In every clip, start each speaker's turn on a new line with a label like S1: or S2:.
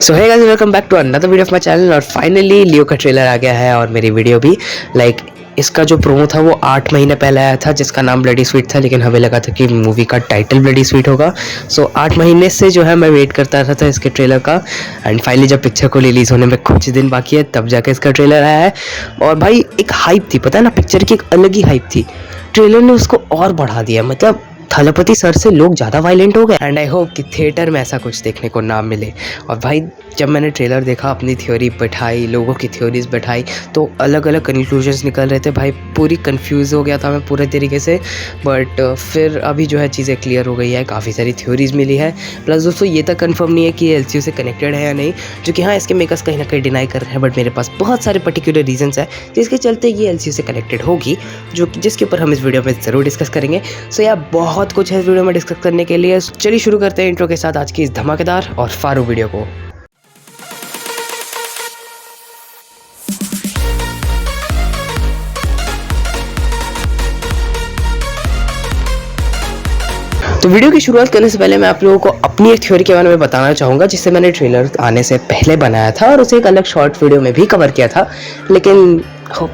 S1: So hey guys, welcome back to another video of my channel. और finally Leo का trailer आ गया है और मेरी वीडियो भी इसका जो प्रोमो था वो 8 महीने पहले आया था, जिसका नाम ब्लडी स्वीट था, लेकिन हमें लगा था कि मूवी का टाइटल ब्लडी स्वीट होगा। सो 8 महीने से जो है मैं वेट करता रहा था इसके ट्रेलर का। एंड फाइनली जब पिक्चर को रिलीज़ होने में कुछ दिन बाकी है तब जाके इसका ट्रेलर आया है। और भाई एक हाइप थी, पता है ना, पिक्चर की एक अलग ही हाइप थी। ट्रेलर ने उसको और बढ़ा दिया। मतलब थलपति सर से लोग ज़्यादा वायलेंट हो गए। एंड आई होप कि थिएटर में ऐसा कुछ देखने को ना मिले। और भाई जब मैंने ट्रेलर देखा, अपनी थ्योरी बैठाई, लोगों की थ्योरीज बैठाई, तो अलग अलग कंक्लूजन्स निकल रहे थे। भाई पूरी कंफ्यूज हो गया था मैं पूरे तरीके से। बट फिर अभी जो है चीज़ें क्लियर हो गई है, काफ़ी सारी थ्योरीज मिली है। प्लस दोस्तों ये तक कंफर्म नहीं है कि ये LCU से कनेक्टेड है या नहीं, जो कि हाँ इसके मेकर्स कहीं ना कहीं डिनाई कर रहे हैं। बट मेरे पास बहुत सारे पर्टिकुलर रीजंस है जिसके चलते ये LCU से कनेक्टेड होगी, जिसके ऊपर हम इस वीडियो में ज़रूर डिस्कस करेंगे। सो यार बहुत कुछ है इस वीडियो में डिस्कस करने के लिए। चलिए शुरू करते हैं इंट्रो के साथ आज की इस धमाकेदार और फारू वीडियो को। तो वीडियो की शुरुआत करने से पहले मैं आप लोगों को अपनी एक थ्योरी के बारे में बताना चाहूँगा, जिससे मैंने ट्रेलर आने से पहले बनाया था और उसे एक अलग शॉर्ट वीडियो में भी कवर किया था। लेकिन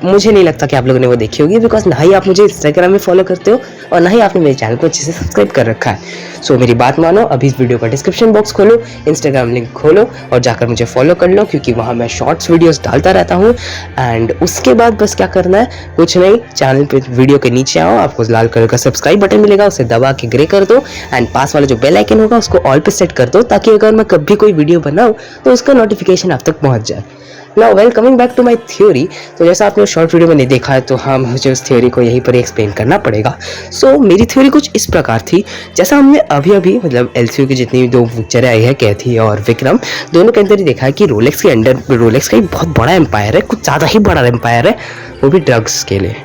S1: मुझे नहीं लगता कि आप लोगों ने वो देखी होगी, बिकॉज ना ही आप मुझे इंस्टाग्राम में फॉलो करते हो और ना ही आपने मेरे चैनल को अच्छे से सब्सक्राइब कर रखा है। सो मेरी बात मानो, अभी इस वीडियो का डिस्क्रिप्शन बॉक्स खोलो, इंस्टाग्राम लिंक खोलो और जाकर मुझे फॉलो कर लो, क्योंकि वहाँ मैं शॉर्ट्स वीडियोस डालता रहता हूँ। एंड उसके बाद बस क्या करना है, कुछ नहीं, चैनल पे वीडियो के नीचे आओ, आपको लाल कलर का सब्सक्राइब बटन मिलेगा, उसे दबा के ग्रे कर दो। एंड पास वाला जो बेल आइकन होगा उसको ऑल पे सेट कर दो, ताकि अगर मैं कभी कोई वीडियो बनाऊँ तो उसका नोटिफिकेशन आप तक पहुँच जाए। Now well coming back to my theory. तो जैसा आपने शॉर्ट वीडियो में नहीं देखा है, तो हाँ मुझे उस थ्योरी को यहीं पर एक्सप्लेन करना पड़ेगा। सो मेरी थ्योरी कुछ इस प्रकार थी, जैसा हमने अभी मतलब LCU की जितनी दो पिक्चरें आई है, कैथी और विक्रम, दोनों के अंदर ही देखा है कि रोलेक्स के अंडर रोलेक्स का एक बहुत बड़ा एम्पायर है, कुछ ज़्यादा ही बड़ा एम्पायर है, वो भी ड्रग्स के लिए।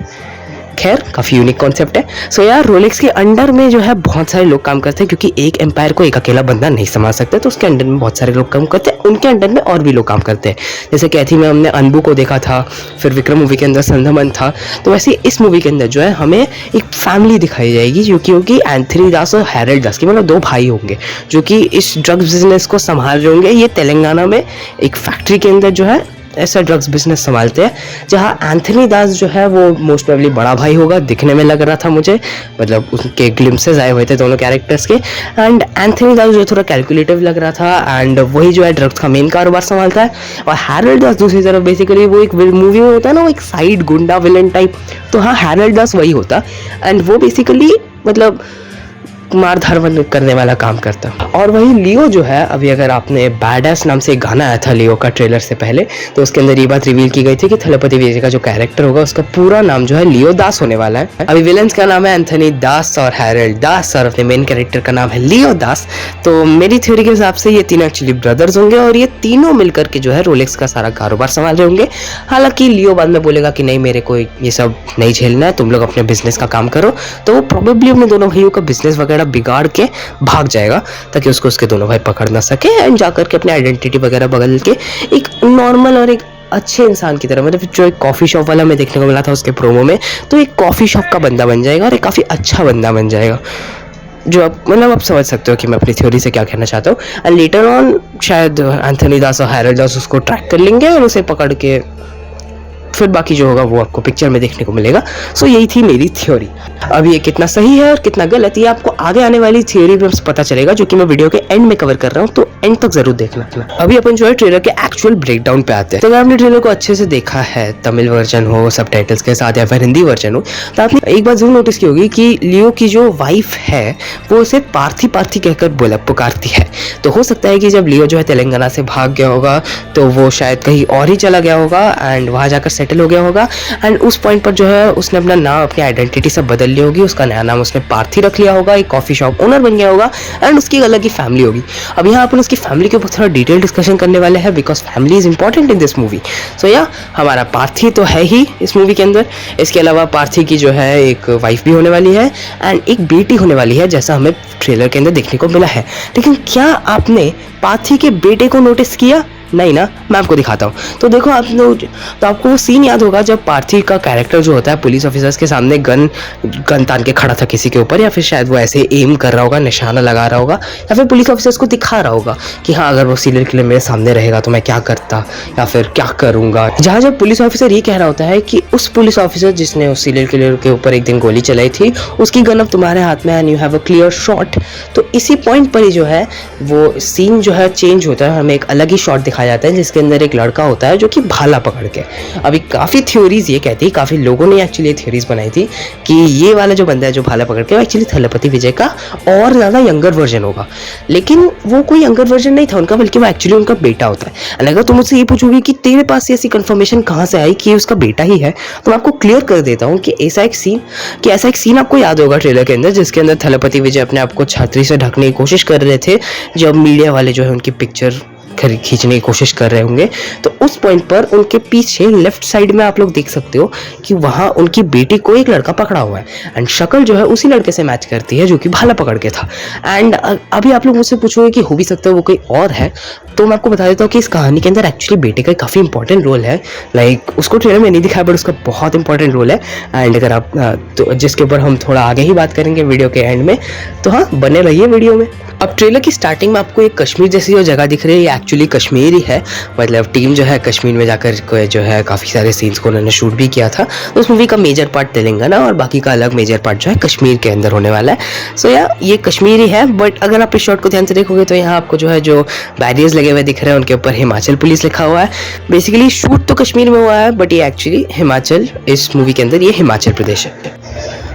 S1: खैर काफ़ी यूनिक कॉन्सेप्ट है। सो यार रोलेक्स के अंडर में जो है बहुत सारे लोग काम करते हैं, क्योंकि एक एम्पायर को एक अकेला बंदा नहीं संभाल सकता, तो उसके अंडर में बहुत सारे लोग काम करते हैं, उनके अंडर में और भी लोग काम करते हैं। जैसे कैथी में हमने अनबू को देखा था, फिर विक्रम मूवी के अंदर संधमन था, तो वैसे इस मूवी के अंदर जो है हमें एक फैमिली दिखाई जाएगी, जो कि होगी एंथनी दास और हैरल्ड दास की, मतलब दो भाई होंगे जो कि इस ड्रग्स बिजनेस को संभाल रहे होंगे। ये तेलंगाना में एक फैक्ट्री के अंदर जो है ऐसा ड्रग्स बिजनेस संभालते हैं, जहाँ एंथनी दास जो है वो मोस्ट प्रोबेबली बड़ा भाई होगा, दिखने में लग रहा था मुझे, मतलब उनके ग्लिम्सेस आए हुए थे दोनों कैरेक्टर्स के। एंड एंथनी दास जो थोड़ा कैलकुलेटिव लग रहा था, एंड वही जो है ड्रग्स का मेन कारोबार संभालता है। और हैरल्ड दास दूसरी तरफ बेसिकली वो एक मूवी में होता है ना, वो एक साइड गुंडा विलन टाइप, तो हाँ हैरल्ड दास वही होता। एंड वो बेसिकली मतलब मारधार करने वाला काम करता। और वही लियो जो है, अभी अगर आपने बैडएस नाम से एक गाना आया था लियो का ट्रेलर से पहले, तो उसके अंदर ये बात रिवील की गई थी कि थलपति विजय का जो कैरेक्टर होगा उसका पूरा नाम जो है लियो दास होने वाला है। अभी विलन्स का नाम है एंथनी दास और हैरल्ड दास, और अपने मेन कैरेक्टर का नाम है लियो दास। तो मेरी थ्योरी के हिसाब से ये तीनों एक्चुअली ब्रदर्स होंगे और ये तीनों मिलकर के जो है रोलेक्स का सारा कारोबार संभाल रहे होंगे। हालांकि लियो बाद में बोलेगा कि नहीं, मेरे को ये सब नहीं झेलना है, तुम लोग अपने बिजनेस का काम करो। तो वो प्रोबेबली अपने दोनों भाइयों का बिजनेस वगैरह बिगाड़ के भाग जाएगा, ताकि उसको उसके दोनों भाई पकड़ ना सके। एंड जाकर के अपने आइडेंटिटी वगैरह बदल के एक नॉर्मल और एक अच्छे इंसान की तरह, मतलब जो एक कॉफी शॉप वाला मैं देखने को मिला था उसके प्रोमो में, तो एक कॉफी शॉप का बंदा बन जाएगा और एक काफ़ी अच्छा बंदा बन जाएगा। जो आप मतलब आप समझ सकते हो कि मैं अपनी थ्योरी से क्या कहना चाहता हूँ। एंड लेटर ऑन शायद एंथनी दास और हैरल्ड दास उसको ट्रैक कर लेंगे और उसे पकड़ के फिर बाकी जो होगा वो आपको पिक्चर में देखने को मिलेगा। सो यही थी मेरी थ्योरी। अब ये कितना सही है और कितना गलत, ये आपको आगे आने वाली थ्योरी में पता चलेगा, जो कि मैं वीडियो के एंड में कवर कर रहा हूँ, तो एंड तक जरूर देखना। अभी अपन जो है ट्रेलर के एक्चुअल ब्रेकडाउन पे आते हैं। तो अगर आपने ट्रेलर को अच्छे से देखा है, तमिल वर्जन हो सबटाइटल्स के साथ या फिर हिंदी वर्जन हो, तो आपने एक बात जरूर नोटिस की होगी कि लियो की जो वाइफ है वो उसे पार्थी पार्थी कहकर पुकारती है। तो हो सकता है कि जब लियो जो है तेलंगाना से भाग गया होगा, तो वो शायद कहीं और ही चला गया होगा एंड वहाँ जाकर सेटल हो गया होगा। एंड उस पॉइंट पर जो है उसने अपना नाम, अपनी आइडेंटिटी सब बदल ली होगी, उसका नया नाम उसने पार्थी रख लिया होगा, एक कॉफी शॉप ओनर बन गया होगा एंड उसकी अलग ही फैमिली होगी। अब यहाँ अपन उसकी फैमिली के ऊपर थोड़ा डिटेल डिस्कशन करने वाले हैं, because family is important in this movie. So या हमारा पार्थी तो है ही इस मूवी के अंदर, इसके अलावा पार्थी की जो है एक वाइफ भी होने वाली है एंड एक बेटी होने वाली है, जैसा हमें ट्रेलर के अंदर देखने को मिला है। लेकिन क्या आपने पार्थी के बेटे को नोटिस किया नहीं ना, मैं आपको दिखाता हूँ। तो देखो आप लोग, तो आपको वो सीन याद होगा जब पार्थी का कैरेक्टर जो होता है पुलिस ऑफिसर्स के सामने गन गन तान के खड़ा था किसी के ऊपर, या फिर शायद वो ऐसे एम कर रहा होगा, निशाना लगा रहा होगा, या फिर पुलिस ऑफिसर्स को दिखा रहा होगा कि हाँ अगर वो सीरियल किलर मेरे सामने रहेगा तो मैं क्या करता या फिर क्या करूँगा। जहाँ जब पुलिस ऑफिसर ये कह रहा होता है कि उस पुलिस ऑफिसर जिसने उस सीरियल किलर के ऊपर एक दिन गोली चलाई थी उसकी गन अब तुम्हारे हाथ में है and you have a clear shot, तो इसी पॉइंट पर ही जो है वो सीन जो है चेंज होता है। हमें एक अलग ही शॉट दिखाया जाता है जिसके अंदर एक लड़का होता है जो कि भाला पकड़ के, अभी काफ़ी थ्योरीज ये कहती है, काफ़ी लोगों ने एक्चुअली थ्योरीज बनाई थी कि ये वाला जो बंदा है जो भाला पकड़ के वो एक्चुअली थलपति विजय का और ज़्यादा यंगर वर्जन होगा, लेकिन वो कोई यंगर वर्जन नहीं था उनका, बल्कि वो एक्चुअली उनका बेटा होता है। अगर तुम मुझसे ये पूछोगे कि तेरे पास ऐसी कंफर्मेशन कहाँ से आई कि उसका बेटा ही है, तो मैं आपको क्लियर कर देता हूँ कि ऐसा एक सीन आपको याद होगा ट्रेलर के अंदर, जिसके अंदर थलपति विजय अपने आप को छतरी से ढकने की कोशिश कर रहे थे जब मीडिया वाले जो है उनकी पिक्चर खींचने की कोशिश कर रहे होंगे। तो उस पॉइंट पर उनके पीछे लेफ्ट साइड में आप लोग देख सकते हो कि वहाँ उनकी बेटी को एक लड़का पकड़ा हुआ है एंड शक्ल जो है उसी लड़के से मैच करती है जो कि भाला पकड़ के था। एंड अभी आप लोग मुझसे पूछोगे कि हो भी सकता है वो कोई और है, तो मैं आपको बता देता हूँ कि इस कहानी के अंदर एक्चुअली बेटे का काफ़ी इंपॉर्टेंट रोल है। लाइक उसको ट्रेलर में नहीं दिखाया बट उसका बहुत इंपॉर्टेंट रोल है। एंड अगर आप तो जिसके ऊपर हम थोड़ा आगे ही बात करेंगे वीडियो के एंड में, तो हाँ बने रहिए वीडियो में। अब ट्रेलर की स्टार्टिंग में आपको एक कश्मीर जैसी जो जगह दिख रही है, ये एक्चुअली कश्मीर ही है। मतलब टीम जो है कश्मीर में जाकर जो है काफ़ी सारे सीन्स को उन्होंने शूट भी किया था। उस मूवी का मेजर पार्ट तेलंगाना और बाकी का अलग मेजर पार्ट जो है कश्मीर के अंदर होने वाला है। सो या ये कश्मीर ही है, बट अगर आप इस शॉट को ध्यान से देखोगे तो यहाँ आपको जो है जो बैरियर्स लगे हुए दिख रहे हैं उनके ऊपर हिमाचल पुलिस लिखा हुआ है। बेसिकली शूट तो कश्मीर में हुआ है बट ये एक्चुअली हिमाचल, इस मूवी के अंदर ये हिमाचल प्रदेश है।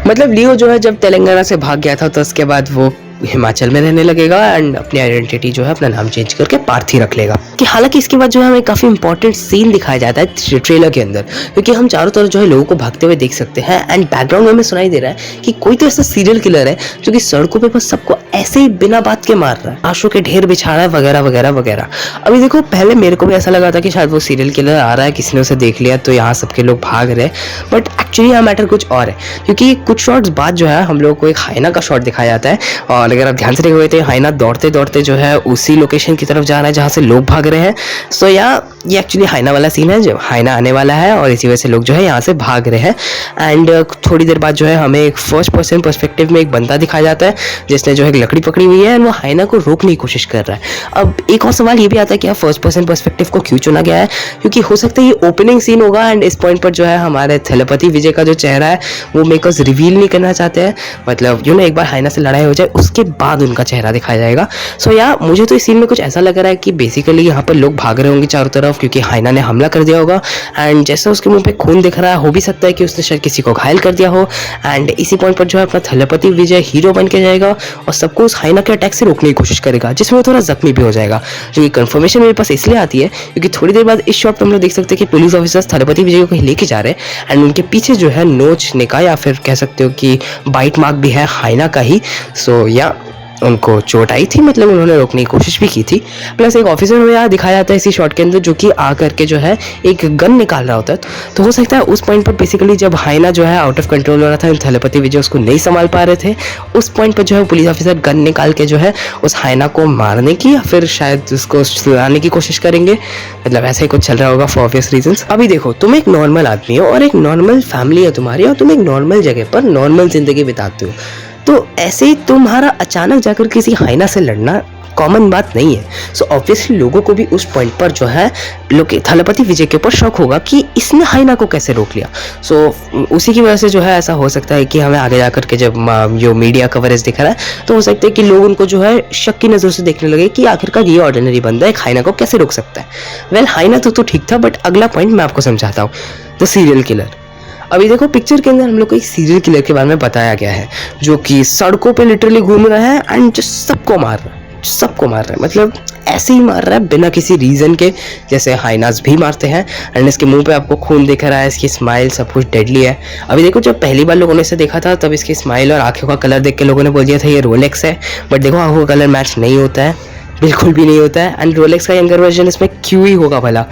S1: मतलब लियो जो है जब तेलंगाना से भाग गया था तो उसके बाद वो हिमाचल में रहने लगेगा एंड अपनी आइडेंटिटी जो है अपना नाम चेंज करके पार्थी रख लेगा। कि हालांकि इसके बाद जो है हमें काफ़ी इंपॉर्टेंट सीन दिखाया जाता है ट्रेलर के अंदर, क्योंकि हम चारों तरफ जो है लोगों को भागते हुए देख सकते हैं एंड बैकग्राउंड में हमें सुनाई दे रहा है कि कोई तो ऐसा सीरियल किलर है जो कि सड़कों पे बस सबको ऐसे ही बिना बात के मार रहा है, लाशों के ढेर बिछा रहा है वगैरह वगैरह वगैरह। अभी देखो पहले मेरे को भी ऐसा लगा था कि शायद वो सीरियल किलर आ रहा है, किसी ने उसे देख लिया तो यहाँ सबके लोग भाग रहे हैं, बट एक्चुअली यहाँ मैटर कुछ और है। क्योंकि कुछ शॉट्स बाद जो है हम लोग को एक हाइना का शॉट दिखाया जाता है और अगर आप ध्यान से देखोगे तो हाइना दौड़ते दौड़ते जो है उसी लोकेशन की तरफ जा रहा है जहाँ से लोग भाग रहे हैं। सो ये एक्चुअली हाइना वाला सीन है जब हाइना आने वाला है और इसी वजह से लोग जो है यहाँ से भाग रहे हैं। एंड थोड़ी देर बाद जो है हमें एक फर्स्ट पर्सन पर्सपेक्टिव में एक बंदा दिखाया जाता है जिसने जो है एक लकड़ी पकड़ी हुई है एंड वो हाइना को रोकने की कोशिश कर रहा है। अब एक और सवाल ये भी आता है कि फर्स्ट पर्सन पर्सपेक्टिव को क्यों चुना गया है, क्योंकि हो सकता है ये ओपनिंग सीन होगा एंड इस पॉइंट पर जो है हमारे थलपति विजय का जो चेहरा है वो मेकर्स रिवील नहीं करना चाहते हैं। मतलब जो ना एक बार हाइना से लड़ाई हो जाए उसके बाद उनका चेहरा दिखाया जाएगा। सो या मुझे तो इस सीन में कुछ ऐसा लग रहा है कि बेसिकली यहाँ पर लोग भाग रहे होंगे चारों तरफ क्योंकि हाइना ने हमला कर दिया होगा एंड जैसा उसके मुंह पे खून दिख रहा है हो भी सकता है कि उसने शायद किसी को घायल कर दिया हो एंड इसी पॉइंट पर जो है अपना थलपति विजय हीरो बन के जाएगा और सबको उस हाइना के अटैक से रोकने की कोशिश करेगा जिसमें वो थोड़ा जख्मी भी हो जाएगा। जो कि कंफर्मेशन मेरे पास इसलिए आती है क्योंकि थोड़ी देर बाद इस शॉट में हम लोग देख सकते हैं कि पुलिस ऑफिसर्स थलपति विजय को कहीं लेके जा रहे हैं एंड उनके पीछे जो है नोचने का या फिर कह सकते हो कि बाइट मार्क भी है हाइना का ही। सो या उनको चोट आई थी, मतलब उन्होंने रोकने की कोशिश भी की थी। प्लस एक ऑफिसर हमें यहाँ दिखाया जाता है इसी शॉट के अंदर जो कि आ करके जो है एक गन निकाल रहा होता है। तो हो सकता है उस पॉइंट पर बेसिकली जब हाइना जो है आउट ऑफ कंट्रोल हो रहा था थलपति विजय उसको नहीं संभाल पा रहे थे, उस पॉइंट पर जो है पुलिस ऑफिसर गन निकाल के जो है उस हाइना को मारने की या फिर शायद उसको सुलाने की कोशिश करेंगे। मतलब ऐसा ही कुछ चल रहा होगा फॉर ऑब्वियस रीजंस। अभी देखो तुम एक नॉर्मल आदमी हो और एक नॉर्मल फैमिली है तुम्हारी और तुम एक नॉर्मल जगह पर नॉर्मल जिंदगी बिताते हो, तो ऐसे ही तुम्हारा अचानक जाकर किसी हाइना से लड़ना कॉमन बात नहीं है। सो ऑब्वियसली लोगों को भी उस पॉइंट पर जो है थलपति विजय के ऊपर शक होगा कि इसने हाइना को कैसे रोक लिया। सो उसी की वजह से जो है ऐसा हो सकता है कि हमें आगे जाकर के जब जो मीडिया कवरेज दिख रहा है तो हो सकता है कि लोग उनको जो है शक की नज़र से देखने लगे कि आखिरकार ये ऑर्डिनरी बंदा एक हाइना को कैसे रोक सकता है। वेल हाइना तो ठीक था, बट अगला पॉइंट मैं आपको समझाता हूँ, द सीरियल किलर। अभी देखो पिक्चर के अंदर हम लोग को एक सीरियल किलर के बारे में बताया गया है जो कि सड़कों पे लिटरली घूम रहा है एंड जो सबको मार रहा है, मतलब ऐसे ही मार रहा है बिना किसी रीज़न के, जैसे हाइनास भी मारते हैं। एंड इसके मुंह पे आपको खून दिख रहा है, इसकी स्माइल सब कुछ डेडली है। अभी देखो जब पहली बार लोगों ने इसे देखा था तब इसकी स्माइल और आंखों का कलर देख के लोगों ने बोल दिया था ये रोलेक्स है, बट देखो आंखों का कलर मैच नहीं होता है, बिल्कुल भी नहीं होता है। एंड रोलेक्स का यंगर वर्जन इसमें क्यों ही होगा भला।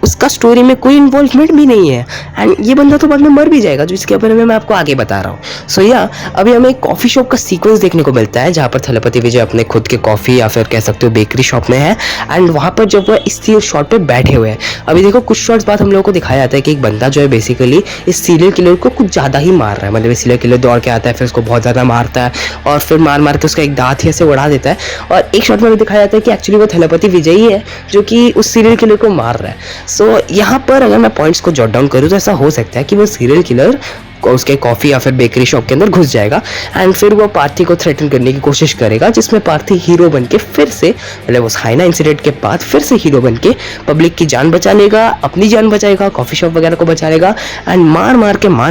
S1: उसका स्टोरी में कोई इन्वॉल्वमेंट भी नहीं है एंड ये बंदा तो बाद में मर भी जाएगा, जो इसके बारे में मैं आपको आगे बता रहा हूँ। सो या अभी हमें एक कॉफ़ी शॉप का सीक्वेंस देखने को मिलता है जहाँ पर थलपति विजय अपने खुद के कॉफ़ी या फिर कह सकते हो बेकरी शॉप में है एंड वहाँ पर जब वह इस शॉट पे बैठे हुए हैं, अभी देखो कुछ शॉट्स बाद हम लोगों को दिखाया जाता है कि एक बंदा जो है बेसिकली इस सीरियल किलर को कुछ ज़्यादा ही मार रहा है। मतलब सीरियल किलर दौड़ के आता है, फिर उसको बहुत ज़्यादा मारता है और फिर मार मार के उसका एक दांत ही ऐसे उड़ा देता है। और एक शॉट में भी दिखाया जाता है कि एक्चुअली वो थलपति विजय ही है जो कि उस सीरियल किलर को मार रहा है। सो यहाँ पर अगर मैं पॉइंट्स को जॉट डाउन करूँ तो ऐसा हो सकता है कि वो सीरियल किलर उसके कॉफ़ी या फिर बेकरी शॉप के अंदर घुस जाएगा एंड फिर वो पार्थी को थ्रेटन करने की कोशिश करेगा, जिसमें पार्थी हीरो बन के फिर से, मतलब उस हाइना इंसिडेंट के बाद फिर से हीरो बन के पब्लिक की जान बचा लेगा, अपनी जान बचाएगा, कॉफ़ी शॉप वगैरह को बचा लेगा एंड मार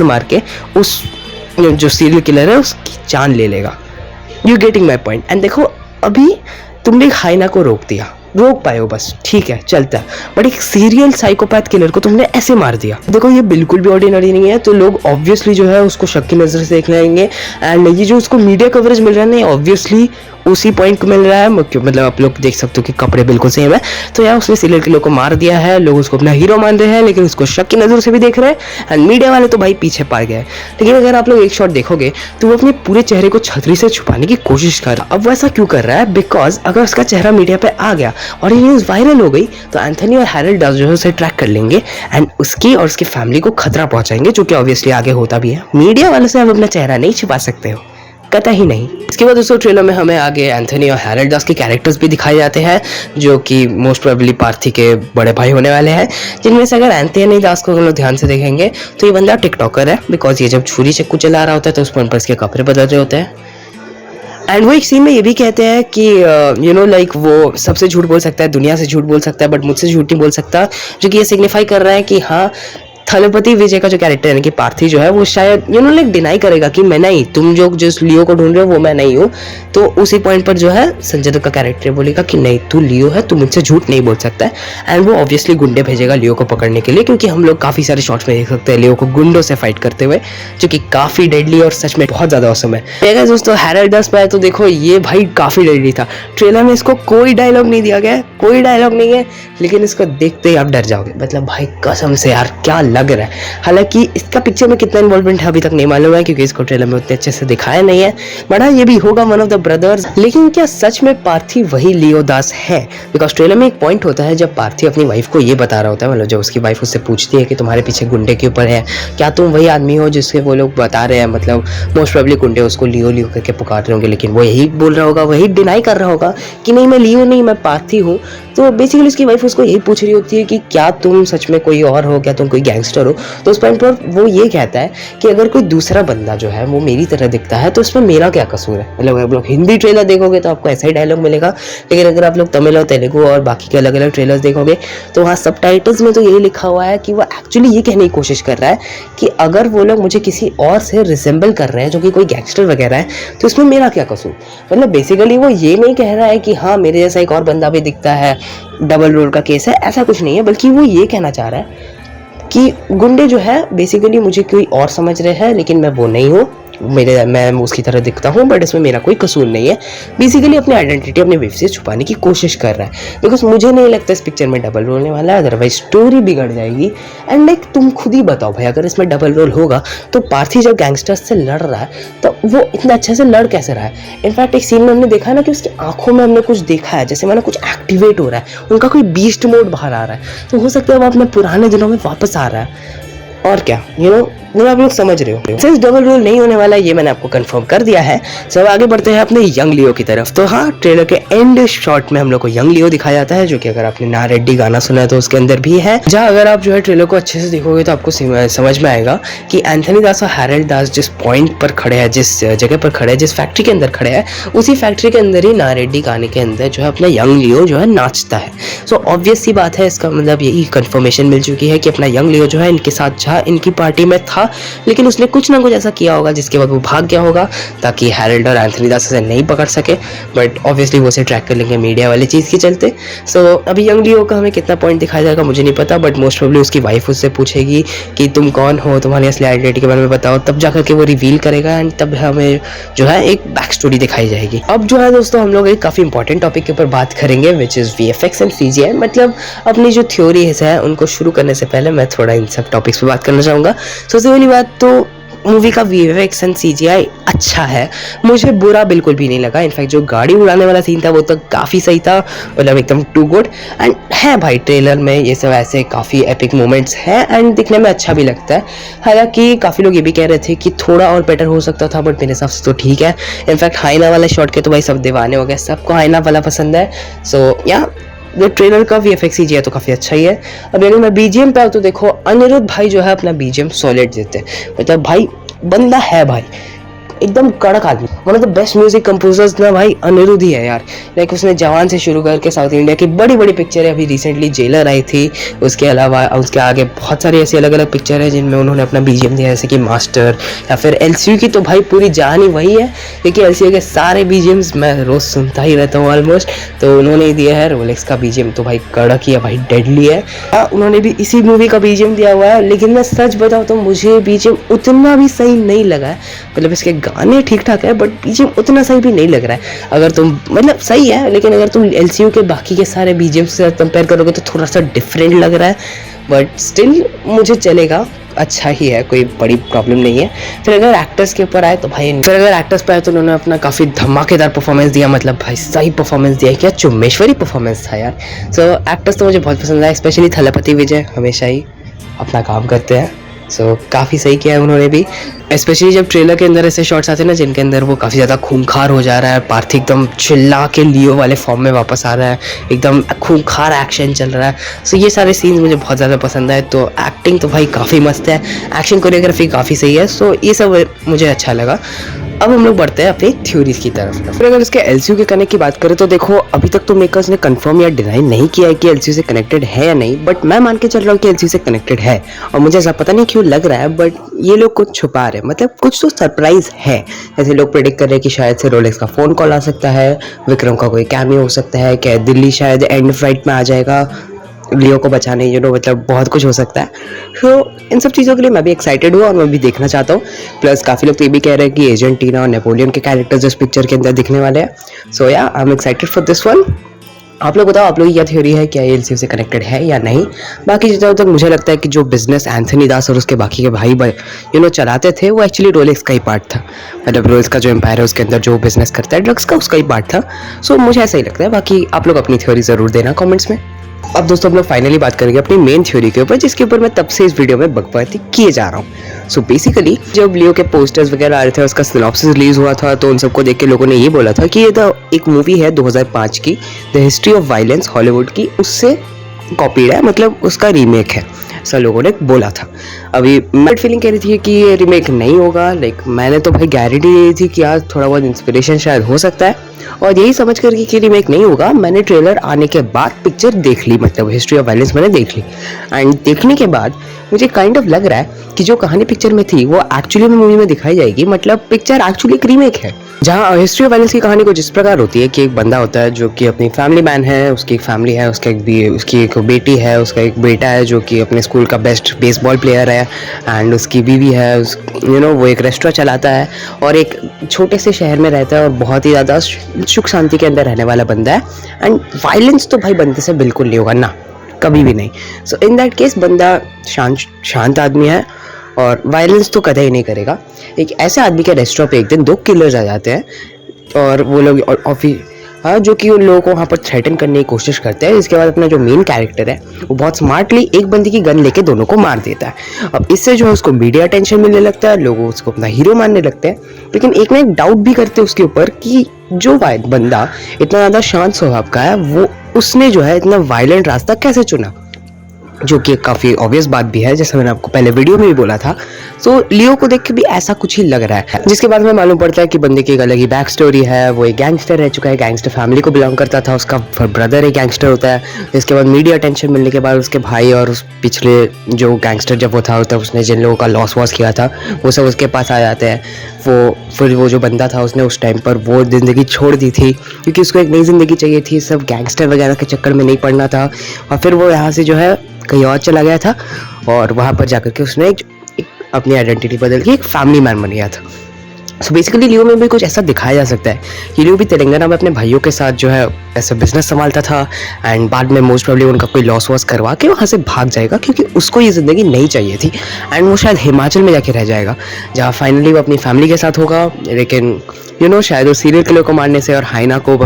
S1: मार के उस जो सीरियल किलर है उसकी जान ले लेगा। You getting my point. And देखो अभी तुमने हाइना को रोक पाए हो, बस ठीक है चलता है, बट एक सीरियल साइकोपैथ किलर को तुमने ऐसे मार दिया। देखो ये बिल्कुल भी ऑर्डिनरी नहीं है, तो लोग ऑब्वियसली जो है उसको शक की नज़र से देख लेंगे एंड ये जो उसको मीडिया कवरेज मिल रहा है ना ऑब्वियसली उसी पॉइंट को मिल रहा है। मतलब आप लोग देख सकते हो कि कपड़े बिल्कुल सेम है। तो यार उसने सीरियल किलर को मार दिया है, लोग उसको अपना हीरो मान रहे हैं लेकिन उसको शक की नज़र से भी देख रहे हैं एंड मीडिया वाले तो भाई पीछे पड़ गए। लेकिन अगर आप लोग एक शॉट देखोगे तो वो अपने पूरे चेहरे को छतरी से छुपाने की कोशिश कर रहा है। अब वो ऐसा क्यों कर रहा है? बिकॉज अगर उसका चेहरा मीडिया पे आ गया और ये न्यूज़ वायरल हो गई तो एंथनी और हैरल्ड डस जो है उसे ट्रैक कर लेंगे एंड उसकी और उसकी फैमिली को खतरा पहुंचाएंगे, जो कि ऑब्वियसली आगे होता भी है। मीडिया वाले से आप अपना चेहरा नहीं छुपा सकते हो, कतई ही नहीं। इसके बाद दोस्तों ट्रेलर में हमें आगे एंथनी और हैरल्ड दास के कैरेक्टर्स भी दिखाए जाते हैं जो कि मोस्ट प्रोबेबली पार्थी के बड़े भाई होने वाले हैं, जिनमें से अगर एंथनी दास को हम लोग ध्यान से देखेंगे तो ये बंदा टिकटॉकर है, बिकॉज ये जब छुरी चक्कू चला रहा होता है तो उस पॉइंट पर इसके कपड़े बदल रहे होते हैं एंड वो एक सीन में ये भी कहते हैं कि यू नो लाइक वो सबसे झूठ बोल सकता है, दुनिया से झूठ बोल सकता है बट मुझसे झूठ नहीं बोल सकता, जो कि ये सिग्निफाई कर रहा है कि हाँ थलपति विजय का जो कैरेक्टर यानी कि पार्थी जो है वो शायद यू नो लाइक डिनाई करेगा कि मैं नहीं, तुम जो जिस लियो को ढूंढ रहे हो वो मैं नहीं हूँ। तो उसी पॉइंट पर जो है संजय दत्त का कैरेक्टर बोलेगा कि नहीं तू लियो है, तू मुझसे झूठ नहीं बोल सकता है एंड वो ऑब्वियसली गुंडे भेजेगा लियो को पकड़ने के लिए, क्योंकि हम लोग काफ़ी सारे शॉट्स में देख सकते हैं लियो को गुंडों से फाइट करते हुए, जो कि काफ़ी डेडली और सच में बहुत ज़्यादा औसम है। दोस्तों हैरल्ड दास पे तो देखो ये भाई काफ़ी डेडली था। ट्रेलर में इसको कोई डायलॉग नहीं दिया गया है, कोई डायलॉग नहीं है, लेकिन इसको देखते ही आप डर जाओगे। मतलब भाई कसम से यार क्या लग रहा है। हालांकि इसका पिक्चर में कितना इन्वॉल्वमेंट है अभी तक नहीं मालूम है क्योंकि इसको ट्रेलर में उतने अच्छे से दिखाया नहीं है, बट हाँ ये भी होगा वन ऑफ द ब्रदर्स। लेकिन क्या सच में पार्थी वही लियो दास है? बिकॉज ट्रेलर में एक पॉइंट होता है जब पार्थी अपनी वाइफ को ये बता रहा होता है, मतलब जब उसकी वाइफ उससे पूछती है कि तुम्हारे पीछे गुंडे के ऊपर है, क्या तुम वही आदमी हो जिसके वो लोग बता रहे हैं, मतलब मोस्ट प्रोबेबली गुंडे उसको लियो लियो करके पुकार रहे होंगे, लेकिन वो यही बोल रहा होगा, वही डिनाई कर रहा होगा कि नहीं मैं लियो नहीं मैं पार्थी हूँ। तो बेसिकली उसकी वाइफ उसको यही पूछ रही होती है कि क्या तुम सच में कोई और हो, क्या तुम कोई गैंगस्टर हो? तो उस पॉइंट पर वो ये कहता है कि अगर कोई दूसरा बंदा जो है वो मेरी तरह दिखता है तो उसमें मेरा क्या कसूर है। मतलब आप लोग हिंदी ट्रेलर देखोगे तो आपको ऐसा ही डायलॉग मिलेगा, लेकिन अगर आप लोग तमिल और तेलुगु और बाकी के अलग अलग ट्रेलर्स देखोगे तो वहाँ सबटाइटल्स में तो यही लिखा हुआ है कि वो एक्चुअली ये कहने की कोशिश कर रहा है कि अगर वो लोग मुझे किसी और से रिसेंबल कर रहे हैं जो कि कोई गैंगस्टर वगैरह है तो इसमें मेरा क्या कसूर। मतलब बेसिकली वो ये नहीं कह रहा है कि हाँ मेरे जैसा एक और बंदा भी दिखता है, डबल रोल का केस है, ऐसा कुछ नहीं है, बल्कि वो ये कहना चाह रहा है कि गुंडे जो है बेसिकली मुझे कोई और समझ रहे हैं लेकिन मैं वो नहीं हूँ, मैं उसकी तरह दिखता हूँ बट इसमें मेरा कोई कसूर नहीं है। बेसिकली अपनी आइडेंटिटी अपने वाइफ से छुपाने की कोशिश कर रहा है, बिकॉज मुझे नहीं लगता इस पिक्चर में डबल रोल होने वाला है, अदरवाइज स्टोरी बिगड़ जाएगी। एंड लाइक तुम खुद ही बताओ भाई अगर इसमें डबल रोल होगा तो पार्थी जब गैंगस्टर्स से लड़ रहा है तो वो इतना अच्छे से लड़ कैसे रहा है? इनफैक्ट एक सीन में हमने देखा ना कि उसकी आंखों में हमने कुछ देखा है, जैसे मैंने कुछ एक्टिवेट हो रहा है, उनका कोई बीस्ट मोड बाहर आ रहा है। तो हो सकता है वो अपने पुराने दिनों में वापस आ रहा है और क्या यू नो आप लोग समझ रहे हो। सिर्फ डबल रोल नहीं होने वाला ये मैंने आपको कंफर्म कर दिया है। सब आगे बढ़ते हैं अपने यंग लियो की तरफ। तो हाँ ट्रेलर के एंड शॉट में हम लोग को यंग लियो दिखाया जाता है, जो कि अगर आपने ना रेड्डी गाना सुना है तो उसके अंदर भी है, जहाँ अगर आप जो है ट्रेलर को अच्छे से देखोगे तो आपको समझ में आएगा कि एंथनी दास और हैरल्ड दास जिस पॉइंट पर खड़े हैं, जिस जगह पर खड़े हैं, जिस फैक्ट्री के अंदर खड़े हैं, उसी फैक्ट्री के अंदर ही ना रेड्डी गाने के अंदर जो है अपना यंग लियो जो है नाचता है। सो ऑब्वियस सी बात है, इसका मतलब यही कंफर्मेशन मिल चुकी है कि अपना यंग लियो जो है इनके साथ जहाँ इनकी पार्टी में था था, लेकिन उसने कुछ ना कुछ ऐसा किया होगा जिसके बाद वो भाग गया होगा ताकि हैरोल्ड और एंथनी दास उसे नहीं पकड़ सके। बट ऑब्वियसली वो उसे ट्रैक कर लेंगे मीडिया वाले चीज़ के चलते। सो अभी यंग लियो का हमें कितना पॉइंट दिखाया जाएगा मुझे नहीं पता, बट मोस्ट प्रोबेबली उसकी वाइफ उससे पूछेगी कि तुम कौन हो, तुम्हारी असली आइडेंटिटी के बारे में बताओ, तब जाकर के वो रिवील करेगा एंड तब हमें जो है एक बैक स्टोरी दिखाई जाएगी। अब जो है दोस्तों हम लोग एक काफ़ी इंपॉर्टेंट टॉपिक के ऊपर बात करेंगे which is VFX and CGI। मतलब अपनी जो थ्योरीज है उनको शुरू करने से पहले मैं थोड़ा इन सब टॉपिक्स पे बात करना चाहूँगा। सबसे पहली बात तो मूवी का VFX एंड CGI अच्छा है, मुझे बुरा बिल्कुल भी नहीं लगा। इनफैक्ट जो गाड़ी उड़ाने वाला सीन था वो तो काफ़ी सही था, मतलब एकदम टू गुड। एंड है भाई ट्रेलर में ये सब ऐसे काफ़ी एपिक मोमेंट्स हैं एंड दिखने में अच्छा भी लगता है। हालांकि काफ़ी लोग ये भी कह रहे थे कि थोड़ा और बेटर हो सकता था, बट मेरे हिसाब से तो ठीक है। इनफैक्ट हाइना वाला शॉट के तो भाई सब दीवाने हो गए, सबको हाइना वाला पसंद है। सो या ये ट्रेलर का VFX CGI तो काफ़ी अच्छा ही है। अब अगर मैं BGM पे आऊँ तो देखो अनिरुद्ध भाई जो है अपना BGM सॉलिड देते हैं, मतलब भाई बंदा है भाई एकदम कड़क आदमी। One of the best music composers ना भाई अनिरुद्ध ही है यार। लाइक उसने जवान से शुरू करके साउथ इंडिया की बड़ी बड़ी पिक्चरें, अभी रिसेंटली जेलर आई थी, उसके अलावा उसके आगे बहुत सारी ऐसी अलग अलग पिक्चर है जिनमें उन्होंने अपना BGM दिया, जैसे कि मास्टर या फिर LCU की तो भाई पूरी जान ही वही है, क्योंकि LCU के सारे BGMs मैं रोज़ सुनता ही रहता हूँ ऑलमोस्ट। तो उन्होंने ही दिया है रोलेक्स का BGM, तो भाई कड़क ही है भाई, डेडली है। उन्होंने भी इसी मूवी का BGM दिया हुआ है, लेकिन मैं सच बताऊँ तो मुझे BGM उतना भी सही नहीं लगा है। मतलब इसके गाने ठीक ठाक है बट BGM उतना सही भी नहीं लग रहा है। अगर तुम मतलब सही है, लेकिन अगर तुम LCU के बाकी के सारे BGM से कंपेयर करोगे तो थोड़ा सा डिफरेंट लग रहा है, बट स्टिल मुझे चलेगा, अच्छा ही है, कोई बड़ी प्रॉब्लम नहीं है। फिर अगर एक्टर्स के ऊपर आए तो भाई तो उन्होंने अपना काफ़ी धमाकेदार परफॉर्मेंस दिया, मतलब भाई सही परफॉर्मेंस दिया, क्या चुम्मेश्वरी परफॉर्मेंस था यार। सो एक्टर्स तो मुझे बहुत पसंद आया, स्पेशली थलपति विजय हमेशा ही अपना काम करते हैं। सो काफ़ी सही किया है उन्होंने भी, स्पेशली जब ट्रेलर के अंदर ऐसे शॉट्स आते हैं ना जिनके अंदर वो काफ़ी ज़्यादा खूंखार हो जा रहा है, पार्थ एकदम चिल्ला के लियो वाले फॉर्म में वापस आ रहा है, एकदम खूंखार एक्शन चल रहा है। सो ये सारे सीन्स मुझे बहुत ज़्यादा पसंद आए। तो एक्टिंग तो भाई काफ़ी मस्त है, एक्शन कोरियोग्राफी काफ़ी सही है। सो ये सब मुझे अच्छा लगा। अब हम लोग बढ़ते हैं अपनी थ्योरीज की तरफ। फिर अगर इसके LCU के कनेक्ट की बात करें तो देखो अभी तक तो मेकर्स ने कंफर्म या डिनाई नहीं किया है कि LCU से कनेक्टेड है या नहीं, बट मैं मान के चल रहा हूँ कि LCU से कनेक्टेड है। और मुझे ऐसा पता नहीं क्यों लग रहा है, बट ये लोग कुछ छुपा रहे हैं, मतलब कुछ तो सरप्राइज है। जैसे लोग प्रेडिक्ट कर रहे हैं कि शायद से रोलेक्स का फ़ोन कॉल आ सकता है, विक्रम का कोई कैमियो हो सकता है, क्या दिल्ली शायद एंड फ्लाइट में आ जाएगा लियो को बचाने, मतलब बहुत कुछ हो सकता है। तो इन सब चीज़ों के लिए मैं भी एक्साइटेड हूँ और मैं भी देखना चाहता हूँ। प्लस काफ़ी लोग तो ये भी कह रहे हैं कि एजेंट टीना और नेपोलियन के कैरेक्टर्स इस पिक्चर के अंदर दिखने वाले हैं। सो या I am excited for this one. आप लोग बताओ, आप लोग की क्या थ्योरी है, क्या ये LCU से कनेक्टेड है या नहीं। बाकी जितना तक मुझे लगता है कि जो बिजनेस एंथनी दास और उसके बाकी के भाई चलाते थे वो एक्चुअली रोलेक्स का ही पार्ट था। मतलब रोलेक्स का जो एम्पायर है उसके अंदर जो बिजनेस करता है ड्रग्स का, उसका ही पार्ट था। सो मुझे ऐसा ही लगता है। बाकी आप लोग अपनी थ्योरी ज़रूर देना कमेंट्स में। अब दोस्तों हम लोग फाइनली बात करेंगे अपनी मेन थ्योरी के ऊपर, जिसके ऊपर मैं तब से इस वीडियो में बकवाती किए जा रहा हूँ। सो बेसिकली जब लियो के पोस्टर्स वगैरह आ रहे थे, उसका सिनॉप्सिस रिलीज हुआ था, तो उन सबको देख के लोगों ने ये बोला था कि ये तो एक मूवी है 2005 की, the history of violence Hollywood की, उससे कॉपीड है, मतलब उसका रीमेक है, ऐसा लोगों ने बोला था। अभी मैं फीलिंग कह रही थी कि ये रीमेक नहीं होगा। लाइक मैंने तो भाई गारंटी दी थी कि यार थोड़ा बहुत इंस्पिरेशन शायद हो सकता है, और यही समझ कर कि रीमेक नहीं होगा मैंने ट्रेलर आने के बाद पिक्चर देख ली, मतलब हिस्ट्री ऑफ वायलेंस मैंने देख ली। एंड देखने के बाद मुझे काइंड ऑफ लग रहा है कि जो कहानी पिक्चर में थी वो एक्चुअली में मूवी में दिखाई जाएगी, मतलब पिक्चर एक्चुअली एक रीमेक है। जहाँ हिस्ट्री ऑफ वायलेंस की कहानी को जिस प्रकार होती है कि एक बंदा होता है जो कि अपनी फैमिली मैन है, उसकी एक फैमिली है, उसकी एक बेटी है, उसका एक बेटा है जो कि अपने स्कूल का बेस्ट बेसबॉल प्लेयर है, एंड उसकी बीवी है, वो एक रेस्टोरेंट चलाता है और एक छोटे से शहर में रहता है और बहुत ही ज़्यादा सुख शांति के अंदर रहने वाला बंदा है। एंड वायलेंस तो भाई बंदे से बिल्कुल नहीं होगा ना, कभी भी नहीं। सो इन दैट केस बंदा शांत आदमी है और वायलेंस तो कदे ही नहीं करेगा। एक ऐसे आदमी के रेस्टोरेंट पे एक दिन 2 किलर्स आ जाते हैं और वो लोग जो कि उन लोगों को वहाँ पर थ्रेटन करने की कोशिश करते हैं। इसके बाद अपना जो मेन कैरेक्टर है वो बहुत स्मार्टली एक बंदे की गन लेके दोनों को मार देता है। अब इससे जो है उसको मीडिया अटेंशन मिलने लगता है, लोग उसको अपना हीरो मानने लगते हैं, लेकिन एक ना एक डाउट भी करते हैं उसके ऊपर कि जो बंदा इतना ज़्यादा शांत स्वभाव का है वो उसने जो है इतना वायलेंट रास्ता कैसे चुना। जो कि काफ़ी ऑब्वियस बात भी है, जैसा मैंने आपको पहले वीडियो में भी बोला था। तो लियो को देख के भी ऐसा कुछ ही लग रहा है, जिसके बाद में मालूम पड़ता है कि बंदे की एक अलग ही बैक स्टोरी है। वो एक गैंगस्टर रह चुका है, गैंगस्टर फैमिली को बिलोंग करता था, उसका ब्रदर एक गैंगस्टर होता है। इसके बाद मीडिया अटेंशन मिलने के बाद उसके भाई और उस पिछले जो गैंगस्टर जब वो था, तो उसने जिन लोगों का लॉस वॉस किया था वो सब उसके पास आ जाते हैं। फिर वो जो बंदा था उसने उस टाइम पर वो ज़िंदगी छोड़ दी थी, क्योंकि उसको एक नई ज़िंदगी चाहिए थी, सब गैंगस्टर वगैरह के चक्कर में नहीं पड़ना था। और फिर वो यहाँ से जो है कहीं और चला गया था, और वहाँ पर जाकर के उसने एक अपनी आइडेंटिटी बदल के एक फैमिली मैन बन गया था। सो बेसिकली लियो में भी कुछ ऐसा दिखाया जा सकता है कि लियो भी तेलंगाना में अपने भाइयों के साथ जो है ऐसा बिजनेस संभालता था, एंड बाद में मोस्ट प्रॉब्ली उनका कोई लॉस वॉस करवा के वहाँ से भाग जाएगा, क्योंकि उसको ये ज़िंदगी नहीं चाहिए थी। एंड वो शायद हिमाचल में जाके रह जाएगा, जहाँ फाइनली वो अपनी फैमिली के साथ होगा। लेकिन शायद वो सीरियल किलर को मारने से और हाइना को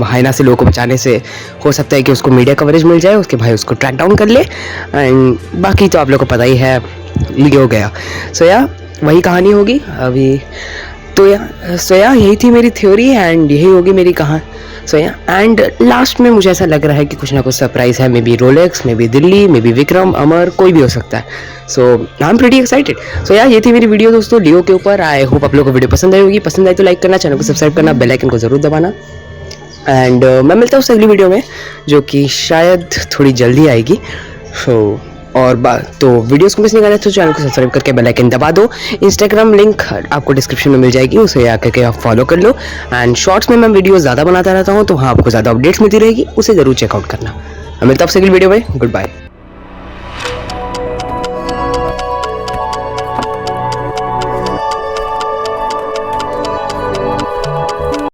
S1: हाइना से लोगों को बचाने से हो सकता है कि उसको मीडिया कवरेज मिल जाए, उसके भाई उसको ट्रैक डाउन कर ले, एंड बाकी तो आप लोग को पता ही है, लियो गया। सो या वही कहानी होगी अभी। तो यही थी मेरी थ्योरी, एंड यही होगी मेरी कहानी। एंड लास्ट में मुझे ऐसा लग रहा है कि कुछ ना कुछ सरप्राइज है, may be Rolex, may be Dilli, may be Vikram, Amar, कोई भी हो सकता है। So I am pretty excited. ये थी मेरी वीडियो दोस्तों लियो के ऊपर। आई होप आप लोगों को वीडियो पसंद आई होगी। पसंद आई तो लाइक करना, चैनल को सब्सक्राइब करना, बेल आइकन को जरूर दबाना। एंड मैं मिलता हूँ अगली वीडियो में, जो कि शायद थोड़ी जल्दी आएगी। तो वीडियोस को मिस नहीं करना तो चैनल को सब्सक्राइब करके बेल आइकन दबा दो। इंस्टाग्राम लिंक आपको डिस्क्रिप्शन में मिल जाएगी, उसे आकर के आप फॉलो कर लो। एंड शॉर्ट्स में मैं वीडियो ज़्यादा बनाता रहता हूँ, तो वहाँ आपको ज़्यादा अपडेट्स मिलती रहेगी, उसे ज़रूर चेकआउट करना। मैं मिलता हूँ आपसे अगली वीडियो में। Good bye.